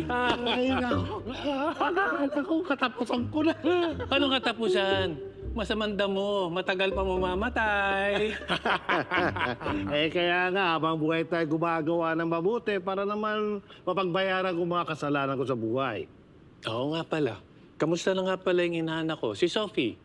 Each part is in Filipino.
Ay, naku. Akala ko katapusan ko na. Anong katapusan? Masamang damo, matagal pa mamamatay. Kaya nga, habang buhay tayo gumagawa ng mabuti para naman mapagbayaran ko mga kasalanan ko sa buhay. Oo nga pala. Kamusta na nga pala yung inaanak ko? Si Sophie.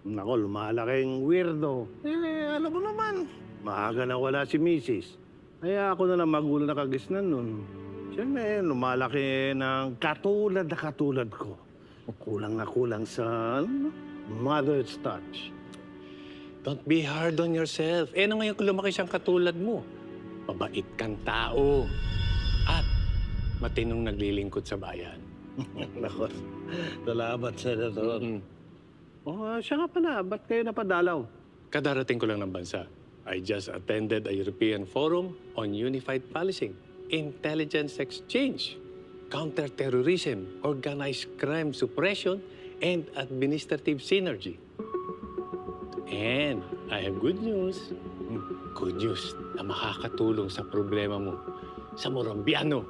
Nako, lumalaking weirdo. Alam mo naman, maaga na wala si Mrs. Kaya ako na lang magulo na kagisnan nun. Siyempre, lumalaki ng katulad na katulad ko. Kulang na kulang sa mother's touch. Don't be hard on yourself. Na ngayon kung lumaki siyang katulad mo. Mabait kang tao. At matinong naglilingkod sa bayan. Nako, salamat, Senator. Mm-hmm. Siya nga pala, ba't kayo napadalaw? Kadarating ko lang ng bansa. I just attended a European Forum on Unified Policing, Intelligence Exchange, Counterterrorism, Organized Crime Suppression, and Administrative Synergy. And I have good news. Good news na makakatulong sa problema mo sa Morambiano.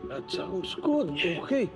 That sounds good. Okay.